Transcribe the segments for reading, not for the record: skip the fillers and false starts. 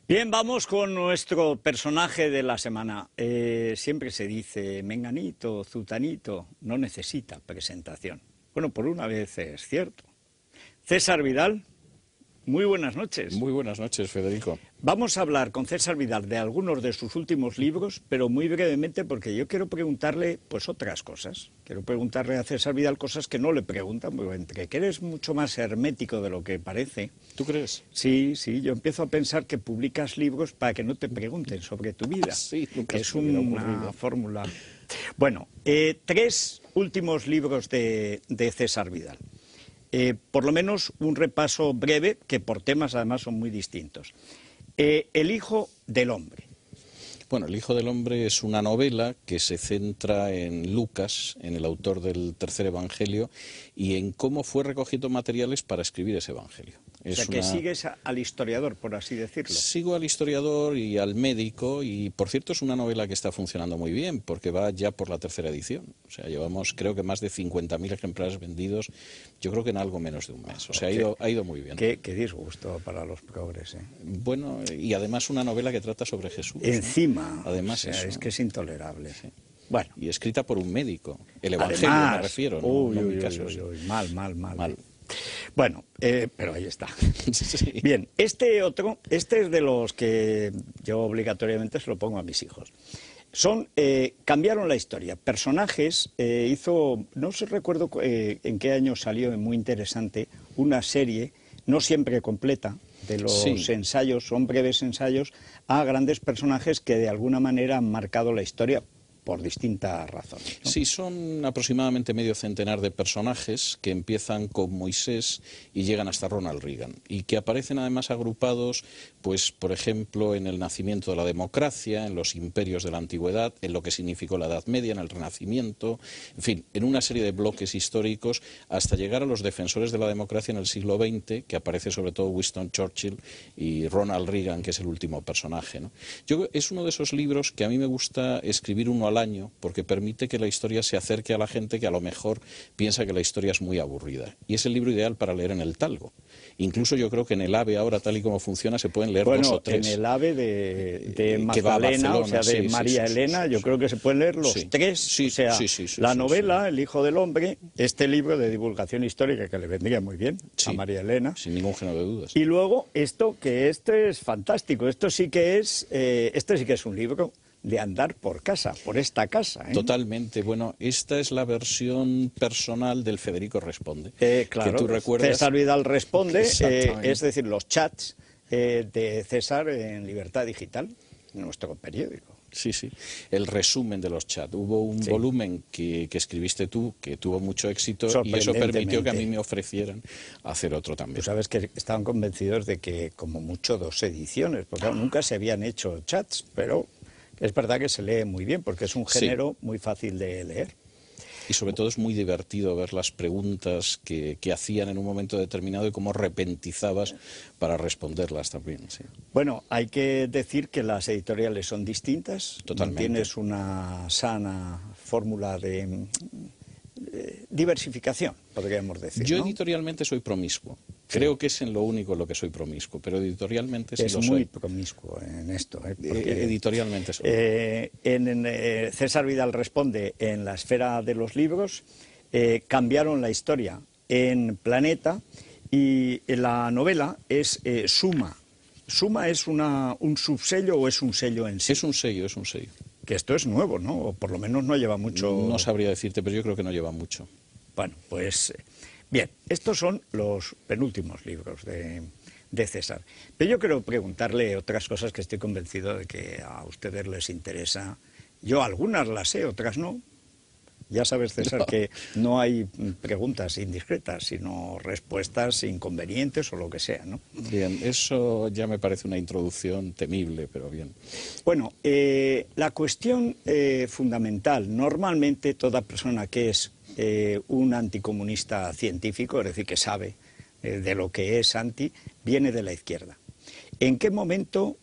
Bien, vamos con nuestro personaje de la semana. Siempre se dice, menganito, zutanito, no necesita presentación. Bueno, por una vez es cierto. César Vidal, muy buenas noches. Muy buenas noches, Federico. Vamos a hablar con César Vidal de algunos de sus últimos libros, pero muy brevemente porque yo quiero preguntarle pues otras cosas. Quiero preguntarle a César Vidal cosas que no le preguntan, porque entre que eres mucho más hermético de lo que parece. ¿Tú crees? Sí, yo empiezo a pensar que publicas libros para que no te pregunten sobre tu vida. Sí, nunca es se me hubiera una ocurrido. fórmula. Bueno, tres últimos libros de César Vidal. Por lo menos un repaso breve, que por temas además son muy distintos. El hijo del hombre. Bueno, El Hijo del Hombre es una novela que se centra en Lucas, en el autor del tercer Evangelio, y en cómo fue recogiendo materiales para escribir ese Evangelio. O sea, que sigues al historiador, por así decirlo. Sigo al historiador y al médico, y por cierto es una novela que está funcionando muy bien, porque va ya por la tercera edición. O sea, llevamos creo que más de 50.000 ejemplares vendidos, yo creo que en algo menos de un mes. O sea, ha ido muy bien. Qué disgusto para los progres, ¿eh? Bueno, y además una novela que trata sobre Jesús. Encima, Además, o sea, es que es intolerable. Sí. Bueno. Y escrita por un médico. El Evangelio Además, me refiero, uy, no mi caso. Mal. Bueno, pero ahí está. Sí. Bien, este es de los que yo obligatoriamente se lo pongo a mis hijos. Cambiaron la historia. Personajes, no sé recuerdo en qué año salió, muy interesante, una serie, no siempre completa, de los ensayos, son breves ensayos, a grandes personajes que de alguna manera han marcado la historia por distintas razones, ¿no? Sí, son aproximadamente medio centenar de personajes que empiezan con Moisés y llegan hasta Ronald Reagan, y que aparecen además agrupados, pues por ejemplo, en el nacimiento de la democracia, en los imperios de la antigüedad, en lo que significó la Edad Media, en el Renacimiento, en fin, en una serie de bloques históricos, hasta llegar a los defensores de la democracia en el siglo XX, que aparece sobre todo Winston Churchill y Ronald Reagan, que es el último personaje, ¿no? Es uno de esos libros que a mí me gusta escribir uno al año, porque permite que la historia se acerque a la gente que a lo mejor piensa que la historia es muy aburrida. Y es el libro ideal para leer en el Talgo. Incluso yo creo que en el AVE ahora, tal y como funciona, se pueden leer dos o tres. En el AVE de Magdalena, o sea, de María Elena, yo creo que se pueden leer los tres. O sea, la novela, El Hijo del Hombre, este libro de divulgación histórica que le vendría muy bien a María Elena. Sin ningún género de dudas. Y luego este es fantástico. Este sí que es un libro de andar por casa, por esta casa, ¿eh? Totalmente. Bueno, esta es la versión personal del Federico Responde. Claro, que tú recuerdas. César Vidal Responde, es decir, los chats de César en Libertad Digital, nuestro periódico. Sí, el resumen de los chats. Hubo un volumen que escribiste tú, que tuvo mucho éxito, y eso permitió que a mí me ofrecieran hacer otro también. Tú sabes que estaban convencidos de que como mucho 2 ediciones, porque claro, nunca se habían hecho chats, pero es verdad que se lee muy bien, porque es un género muy fácil de leer. Y sobre todo es muy divertido ver las preguntas que hacían en un momento determinado y cómo repentizabas para responderlas también. Sí. Bueno, hay que decir que las editoriales son distintas. Totalmente. Tienes una sana fórmula de diversificación, podríamos decir, Yo ¿no? Editorialmente soy promiscuo. Creo que es en lo único en lo que soy promiscuo, pero editorialmente sí lo soy. Es muy promiscuo en esto. Porque, editorialmente soy. César Vidal Responde, en la esfera de los libros, cambiaron la historia en Planeta, y la novela es Suma. ¿Suma es un subsello o es un sello en sí? Es un sello. Que esto es nuevo, ¿no? O por lo menos no lleva mucho. No sabría decirte, pero yo creo que no lleva mucho. Bueno, pues bien, estos son los penúltimos libros de César. Pero yo quiero preguntarle otras cosas que estoy convencido de que a ustedes les interesa. Yo algunas las sé, otras no. Ya sabes, César, que no hay preguntas indiscretas, sino respuestas inconvenientes o lo que sea, ¿no? Bien, eso ya me parece una introducción temible, pero bien. Bueno, la cuestión fundamental, normalmente toda persona que es un anticomunista científico, es decir, que sabe de lo que es anti, viene de la izquierda. ¿En qué momento,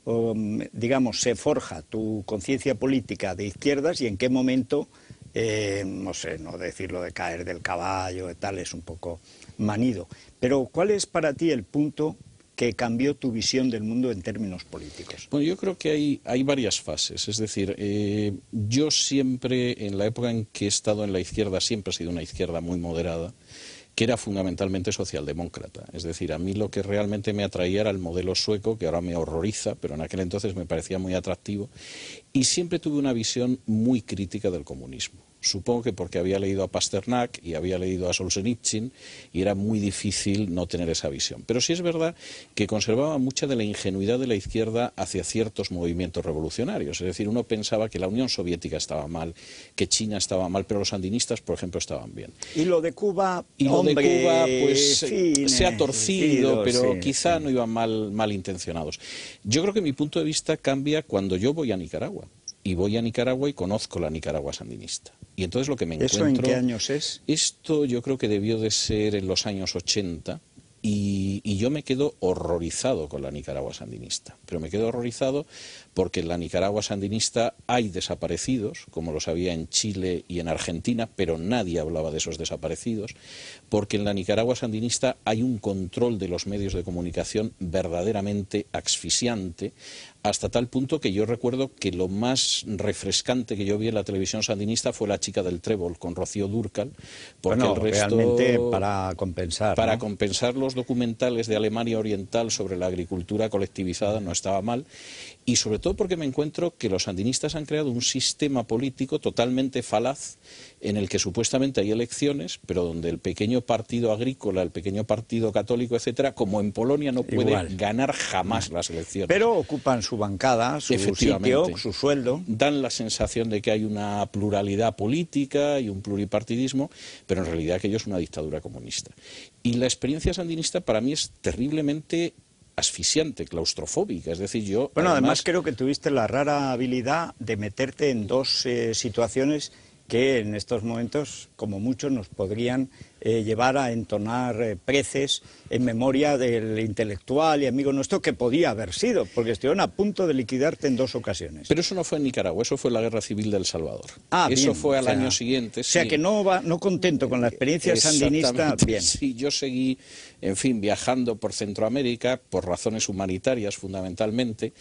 digamos, se forja tu conciencia política de izquierdas y en qué momento, no sé, no decirlo de caer del caballo y tal, es un poco manido, pero ¿cuál es para ti el punto que cambió tu visión del mundo en términos políticos? Bueno, yo creo que hay varias fases. Es decir, yo siempre, en la época en que he estado en la izquierda, siempre he sido una izquierda muy moderada, que era fundamentalmente socialdemócrata. Es decir, a mí lo que realmente me atraía era el modelo sueco, que ahora me horroriza, pero en aquel entonces me parecía muy atractivo, y siempre tuve una visión muy crítica del comunismo. Supongo que porque había leído a Pasternak y había leído a Solzhenitsyn y era muy difícil no tener esa visión. Pero sí es verdad que conservaba mucha de la ingenuidad de la izquierda hacia ciertos movimientos revolucionarios. Es decir, uno pensaba que la Unión Soviética estaba mal, que China estaba mal, pero los sandinistas, por ejemplo, estaban bien. Y lo de Cuba, de Cuba, pues se ha torcido, pero sí, quizá no iban mal intencionados. Yo creo que mi punto de vista cambia cuando yo voy a Nicaragua. Y voy a Nicaragua y conozco la Nicaragua sandinista. Y entonces lo que me encuentro... ¿Eso en qué años es? Esto yo creo que debió de ser en los años 80 y yo me quedo horrorizado con la Nicaragua sandinista. Pero me quedo horrorizado porque en la Nicaragua sandinista hay desaparecidos, como los había en Chile y en Argentina, pero nadie hablaba de esos desaparecidos, porque en la Nicaragua sandinista hay un control de los medios de comunicación verdaderamente asfixiante, hasta tal punto que yo recuerdo que lo más refrescante que yo vi en la televisión sandinista fue La chica del trébol, con Rocío Dúrcal, porque bueno, el resto... realmente para compensar. Para ¿no? compensar los documentales de Alemania Oriental sobre la agricultura colectivizada no estaba mal, y sobre todo porque me encuentro que los sandinistas han creado un sistema político totalmente falaz en el que supuestamente hay elecciones, pero donde el pequeño partido agrícola, el pequeño partido católico, etcétera, como en Polonia no puede ganar jamás las elecciones. Pero ocupan su bancada, su sitio, su sueldo. Dan la sensación de que hay una pluralidad política y un pluripartidismo, pero en realidad aquello es una dictadura comunista. Y la experiencia sandinista para mí es terriblemente asfixiante, claustrofóbica, es decir, yo... Bueno, además creo que tuviste la rara habilidad de meterte en dos situaciones que en estos momentos, como muchos, nos podrían llevar a entonar preces en memoria del intelectual y amigo nuestro que podía haber sido, porque estuvieron a punto de liquidarte en dos ocasiones. Pero eso no fue en Nicaragua, eso fue en la Guerra Civil de El Salvador. Eso bien, fue al año siguiente. O sea, que no contento con la experiencia sandinista, bien. Sí, yo seguí, en fin, viajando por Centroamérica, por razones humanitarias fundamentalmente,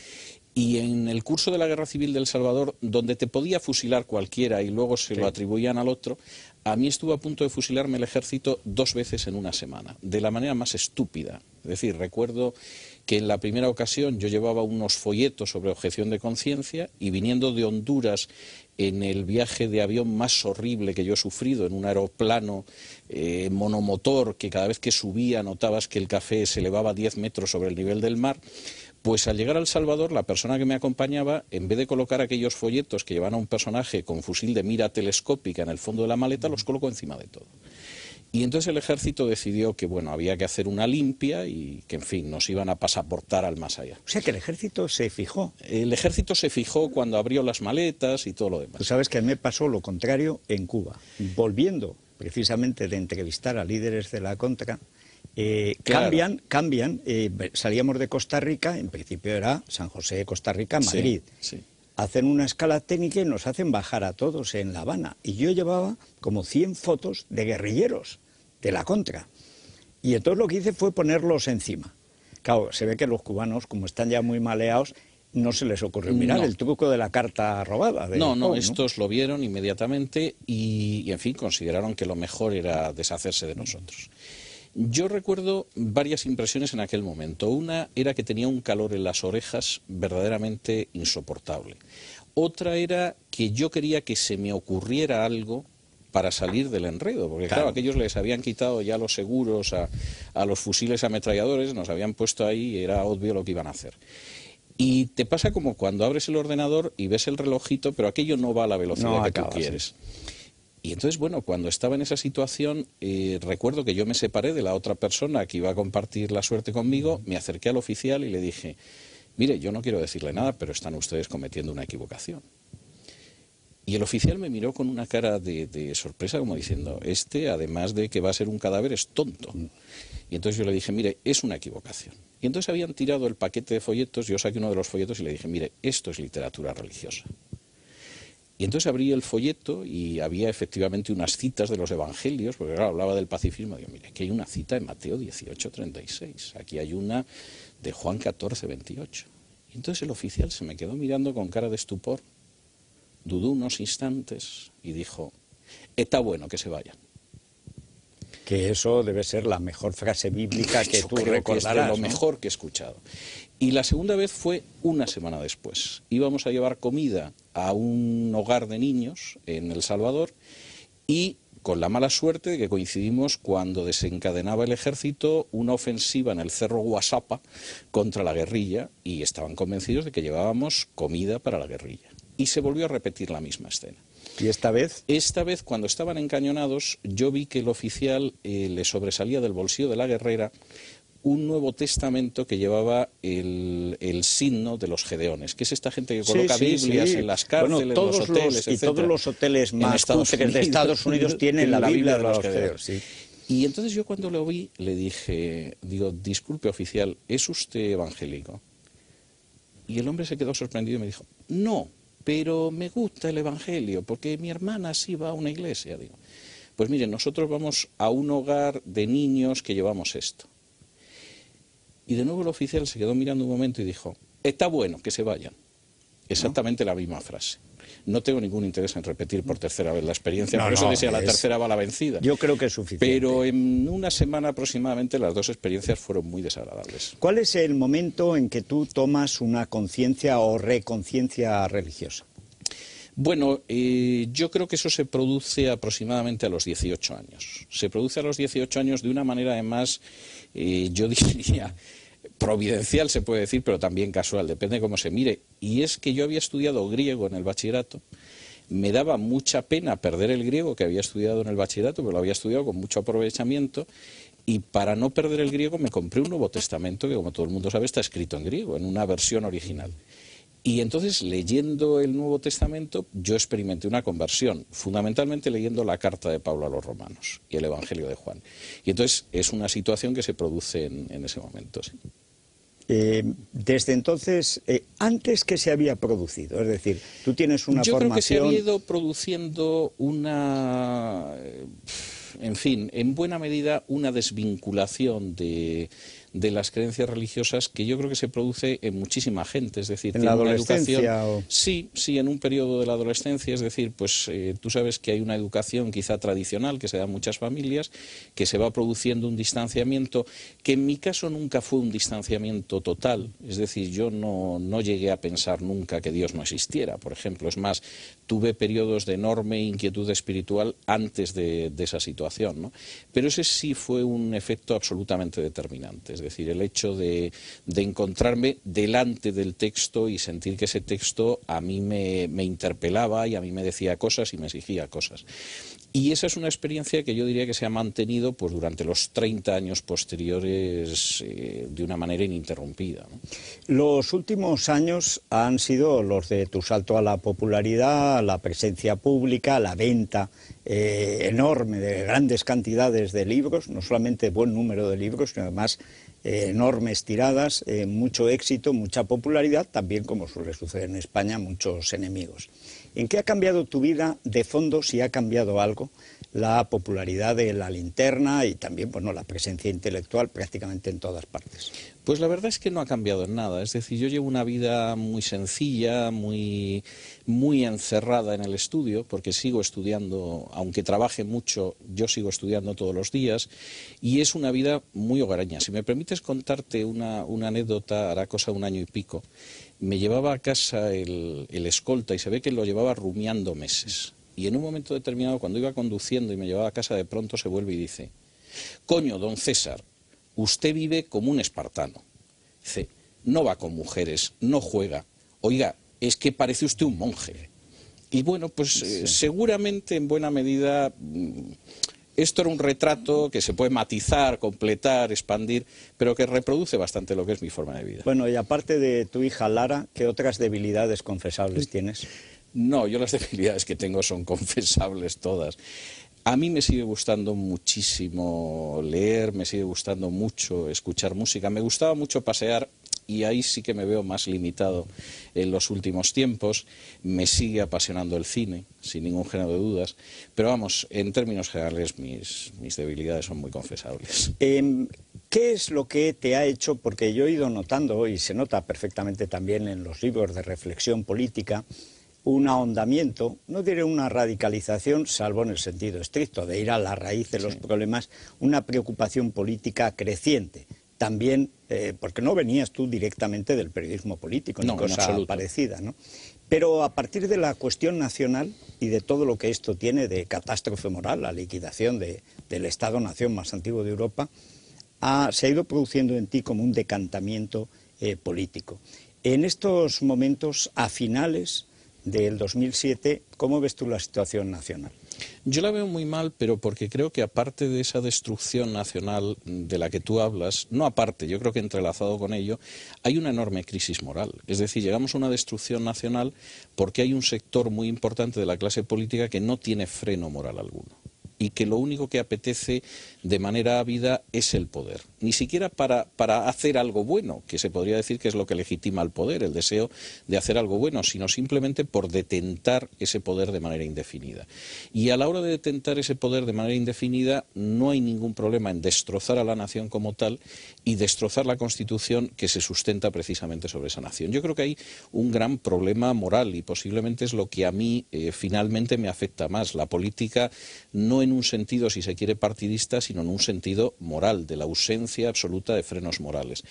y en el curso de la Guerra Civil de El Salvador, donde te podía fusilar cualquiera y luego se lo atribuían al otro, a mí estuvo a punto de fusilarme el ejército 2 veces en una semana, de la manera más estúpida. Es decir, recuerdo que en la primera ocasión yo llevaba unos folletos sobre objeción de conciencia y viniendo de Honduras en el viaje de avión más horrible que yo he sufrido, en un aeroplano monomotor que cada vez que subía notabas que el café se elevaba 10 metros sobre el nivel del mar, pues al llegar a El Salvador, la persona que me acompañaba, en vez de colocar aquellos folletos que llevan a un personaje con fusil de mira telescópica en el fondo de la maleta, los colocó encima de todo. Y entonces el ejército decidió que, bueno, había que hacer una limpia y que, en fin, nos iban a pasaportar al más allá. O sea, que el ejército se fijó. El ejército se fijó cuando abrió las maletas y todo lo demás. Tú sabes que a mí me pasó lo contrario en Cuba. Volviendo precisamente de entrevistar a líderes de la Contra, cambian, salíamos de Costa Rica, en principio era San José, Costa Rica, Madrid. Sí. Hacen una escala técnica y nos hacen bajar a todos en La Habana. Y yo llevaba como 100 fotos de guerrilleros de la Contra. Y entonces lo que hice fue ponerlos encima. Claro, se ve que los cubanos, como están ya muy maleados, no se les ocurrió mirar el truco de la carta robada. No, estos lo vieron inmediatamente y, en fin, consideraron que lo mejor era deshacerse de nosotros. Yo recuerdo varias impresiones en aquel momento. Una era que tenía un calor en las orejas verdaderamente insoportable. Otra era que yo quería que se me ocurriera algo para salir del enredo, porque claro, aquellos les habían quitado ya los seguros a los fusiles ametralladores, nos habían puesto ahí y era obvio lo que iban a hacer. Y te pasa como cuando abres el ordenador y ves el relojito, pero aquello no va a la velocidad que tú quieres. Sí. Y entonces, bueno, cuando estaba en esa situación, recuerdo que yo me separé de la otra persona que iba a compartir la suerte conmigo, me acerqué al oficial y le dije, mire, yo no quiero decirle nada, pero están ustedes cometiendo una equivocación. Y el oficial me miró con una cara de sorpresa, como diciendo, además de que va a ser un cadáver, es tonto. Y entonces yo le dije, mire, es una equivocación. Y entonces habían tirado el paquete de folletos, yo saqué uno de los folletos y le dije, mire, esto es literatura religiosa. Y entonces abrí el folleto y había efectivamente unas citas de los evangelios, porque claro, hablaba del pacifismo. Digo, mire, aquí hay una cita de Mateo 18:36, aquí hay una de Juan 14:28. Y entonces el oficial se me quedó mirando con cara de estupor, dudó unos instantes y dijo, está bueno que se vayan. Que eso debe ser la mejor frase bíblica que Yo tú creo recordarás, que es de lo ¿no? mejor que he escuchado. Y la segunda vez fue una semana después. Íbamos a llevar comida a un hogar de niños en El Salvador y con la mala suerte de que coincidimos cuando desencadenaba el ejército una ofensiva en el Cerro Guasapa contra la guerrilla y estaban convencidos de que llevábamos comida para la guerrilla. Y se volvió a repetir la misma escena. ¿Y esta vez? Esta vez, cuando estaban encañonados, yo vi que el oficial le sobresalía del bolsillo de la guerrera un Nuevo Testamento que llevaba el signo de los gedeones, que es esta gente que coloca Biblias en las cárceles, bueno, todos los hoteles, y todos los hoteles más cutres de Estados Unidos tienen la Biblia de los gedeones. Sí. Y entonces yo cuando lo vi le dije, digo, disculpe oficial, ¿es usted evangélico? Y el hombre se quedó sorprendido y me dijo, no, pero me gusta el evangelio, porque mi hermana sí va a una iglesia. Digo, pues miren, nosotros vamos a un hogar de niños que llevamos esto. Y de nuevo el oficial se quedó mirando un momento y dijo, está bueno que se vayan. Exactamente la misma frase. No tengo ningún interés en repetir por tercera vez la experiencia, por eso decía la tercera va la vencida. Yo creo que es suficiente. Pero en una semana aproximadamente las dos experiencias fueron muy desagradables. ¿Cuál es el momento en que tú tomas una conciencia o reconciencia religiosa? Bueno, yo creo que eso se produce aproximadamente a los 18 años. Se produce a los 18 años de una manera además, yo diría, providencial se puede decir, pero también casual, depende de cómo se mire. Y es que yo había estudiado griego en el bachillerato, me daba mucha pena perder el griego que había estudiado en el bachillerato, pero lo había estudiado con mucho aprovechamiento, y para no perder el griego me compré un Nuevo Testamento que, como todo el mundo sabe, está escrito en griego, en una versión original. Y entonces, leyendo el Nuevo Testamento, yo experimenté una conversión, fundamentalmente leyendo la carta de Pablo a los romanos y el Evangelio de Juan. Y entonces es una situación que se produce en ese momento, sí. Desde entonces, antes que se había producido, es decir, tú tienes una Yo formación... creo que se había ido produciendo una, en fin, en buena medida una desvinculación de las creencias religiosas que yo creo que se produce en muchísima gente, es decir, ¿En la tiene una adolescencia educación, o...? sí, en un periodo de la adolescencia, es decir, pues tú sabes que hay una educación quizá tradicional que se da en muchas familias, que se va produciendo un distanciamiento, que en mi caso nunca fue un distanciamiento total, es decir, yo no llegué a pensar nunca que Dios no existiera, por ejemplo, es más, tuve periodos de enorme inquietud espiritual antes de esa situación, ¿no? Pero ese sí fue un efecto absolutamente determinante, es decir, el hecho de encontrarme delante del texto y sentir que ese texto a mí me interpelaba y a mí me decía cosas y me exigía cosas. Y esa es una experiencia que yo diría que se ha mantenido pues, durante los 30 años posteriores de una manera ininterrumpida, ¿no? Los últimos años han sido los de tu salto a la popularidad, la presencia pública, la venta enorme de grandes cantidades de libros, no solamente buen número de libros, sino además enormes tiradas, mucho éxito, mucha popularidad, también como suele suceder en España, muchos enemigos. ¿En qué ha cambiado tu vida de fondo, si ha cambiado algo, la popularidad de La Linterna y también, bueno, la presencia intelectual prácticamente en todas partes? Pues la verdad es que no ha cambiado en nada, es decir, yo llevo una vida muy sencilla, muy encerrada en el estudio, porque sigo estudiando, aunque trabaje mucho, yo sigo estudiando todos los días, y es una vida muy hogareña. Si me permites contarte una anécdota, hará cosa de un año y pico, me llevaba a casa el escolta y se ve que lo llevaba rumiando meses. Y en un momento determinado, cuando iba conduciendo y me llevaba a casa, de pronto se vuelve y dice, coño, don César, usted vive como un espartano. Dice, no va con mujeres, no juega. Oiga, es que parece usted un monje. Y bueno, pues sí, seguramente en buena medida esto era un retrato que se puede matizar, completar, expandir, pero que reproduce bastante lo que es mi forma de vida. Bueno, y aparte de tu hija Lara, ¿qué otras debilidades confesables tienes? No, yo las debilidades que tengo son confesables todas. A mí me sigue gustando muchísimo leer, me sigue gustando mucho escuchar música, me gustaba mucho pasear y ahí sí que me veo más limitado en los últimos tiempos. Me sigue apasionando el cine, sin ningún género de dudas, pero vamos, en términos generales mis debilidades son muy confesables. ¿Qué es lo que te ha hecho? Porque yo he ido notando, y se nota perfectamente también en los libros de reflexión política, un ahondamiento, no diré una radicalización, salvo en el sentido estricto, de ir a la raíz de los problemas, una preocupación política creciente. También, porque no venías tú directamente del periodismo político, ni cosa parecida, ¿no? Pero a partir de la cuestión nacional y de todo lo que esto tiene de catástrofe moral, la liquidación del Estado-nación más antiguo de Europa, se ha ido produciendo en ti como un decantamiento político. En estos momentos, a finales del 2007, ¿cómo ves tú la situación nacional? Yo la veo muy mal, pero porque creo que aparte de esa destrucción nacional de la que tú hablas, no aparte, yo creo que entrelazado con ello, hay una enorme crisis moral. Es decir, llegamos a una destrucción nacional porque hay un sector muy importante de la clase política que no tiene freno moral alguno y que lo único que apetece de manera ávida es el poder. Ni siquiera para hacer algo bueno, que se podría decir que es lo que legitima el poder, el deseo de hacer algo bueno, sino simplemente por detentar ese poder de manera indefinida. Y a la hora de detentar ese poder de manera indefinida no hay ningún problema en destrozar a la nación como tal y destrozar la Constitución que se sustenta precisamente sobre esa nación. Yo creo que hay un gran problema moral y posiblemente es lo que a mí finalmente me afecta más. La política no en un sentido, si se quiere, partidista, sino en un sentido moral, de la ausencia absoluta de frenos morales.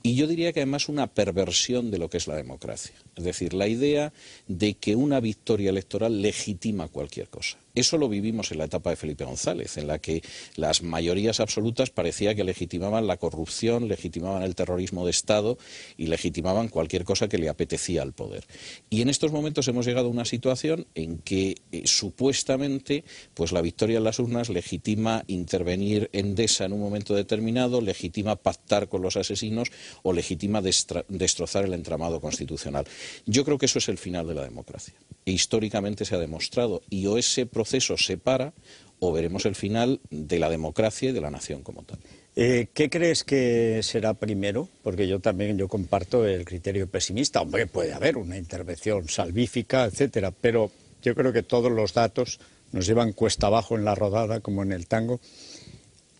Y yo diría que además una perversión de lo que es la democracia. Es decir, la idea de que una victoria electoral legitima cualquier cosa. Eso lo vivimos en la etapa de Felipe González, en la que las mayorías absolutas parecía que legitimaban la corrupción, legitimaban el terrorismo de Estado y legitimaban cualquier cosa que le apetecía al poder. Y en estos momentos hemos llegado a una situación en que supuestamente pues la victoria en las urnas legitima intervenir Endesa en un momento determinado, legitima pactar con los asesinos o legitima destrozar el entramado constitucional. Yo creo que eso es el final de la democracia. E históricamente se ha demostrado, y o ese proceso se para o veremos el final de la democracia y de la nación como tal. ¿Qué crees que será primero? Porque yo comparto el criterio pesimista. Hombre, puede haber una intervención salvífica, etcétera, pero yo creo que todos los datos nos llevan cuesta abajo en la rodada, como en el tango.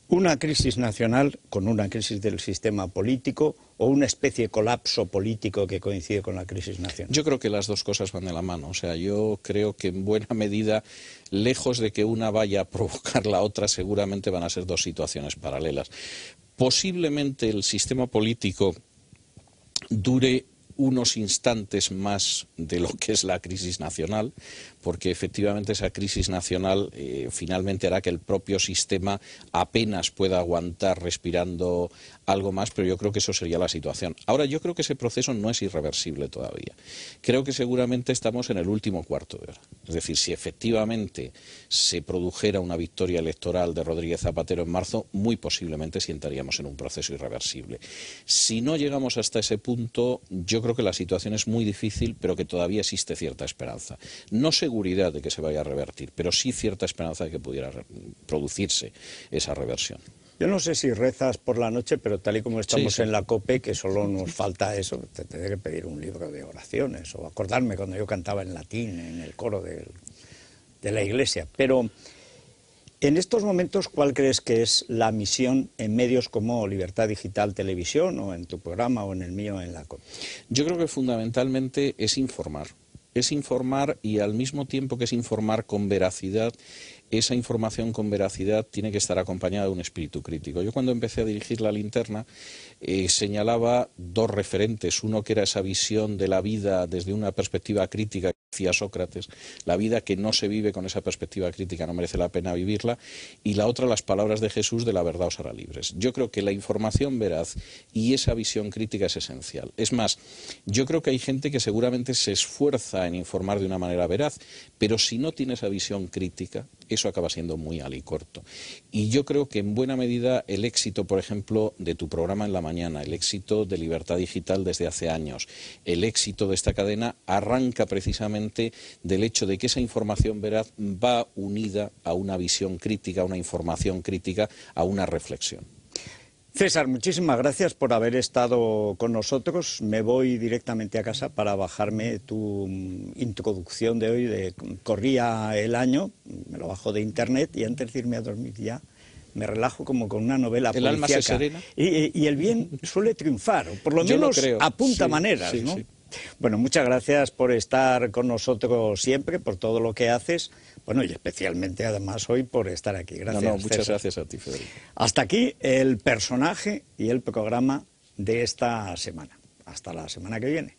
Una crisis nacional con una crisis del sistema político o una especie de colapso político que coincide con la crisis nacional. Yo creo que las dos cosas van de la mano. O sea, yo creo que en buena medida, lejos de que una vaya a provocar la otra, seguramente van a ser dos situaciones paralelas. Posiblemente el sistema político dure unos instantes más de lo que es la crisis nacional, porque efectivamente esa crisis nacional finalmente hará que el propio sistema apenas pueda aguantar respirando algo más, pero yo creo que eso sería la situación. Ahora, yo creo que ese proceso no es irreversible todavía. Creo que seguramente estamos en el último cuarto de hora. Es decir, si efectivamente se produjera una victoria electoral de Rodríguez Zapatero en marzo, muy posiblemente sí entraríamos en un proceso irreversible. Si no llegamos hasta ese punto, yo creo que la situación es muy difícil, pero que todavía existe cierta esperanza. No seguridad de que se vaya a revertir, pero sí cierta esperanza de que pudiera producirse esa reversión. Yo no sé si rezas por la noche, pero tal y como estamos en la COPE, que solo nos falta eso, te tendré que pedir un libro de oraciones o acordarme cuando yo cantaba en latín en el coro de la iglesia. Pero en estos momentos, ¿cuál crees que es la misión en medios como Libertad Digital Televisión o en tu programa o en el mío en la COPE? Yo creo que fundamentalmente es informar. Es informar y al mismo tiempo que es informar con veracidad, esa información con veracidad tiene que estar acompañada de un espíritu crítico. Yo cuando empecé a dirigir La Linterna señalaba dos referentes. Uno que era esa visión de la vida desde una perspectiva crítica, que decía Sócrates, la vida que no se vive con esa perspectiva crítica no merece la pena vivirla, y la otra las palabras de Jesús de la verdad os hará libres. Yo creo que la información veraz y esa visión crítica es esencial. Es más, yo creo que hay gente que seguramente se esfuerza en informar de una manera veraz, pero si no tiene esa visión crítica, eso acaba siendo muy alicorto. Y yo creo que en buena medida el éxito, por ejemplo, de tu programa en la mañana, el éxito de Libertad Digital desde hace años, el éxito de esta cadena arranca precisamente del hecho de que esa información veraz va unida a una visión crítica, a una información crítica, a una reflexión. César, muchísimas gracias por haber estado con nosotros. Me voy directamente a casa para bajarme tu introducción de hoy, de Corría el año, me lo bajo de internet y antes de irme a dormir ya me relajo como con una novela El alma se policíaca. serena. Y el bien suele triunfar, o por lo Yo lo menos creo. apunta Sí, maneras, sí, ¿no? sí. Bueno, muchas gracias por estar con nosotros siempre, por todo lo que haces, bueno, y especialmente además hoy por estar aquí. Gracias, Muchas César. gracias a ti, Federico. Hasta aquí el personaje y el programa de esta semana. Hasta la semana que viene.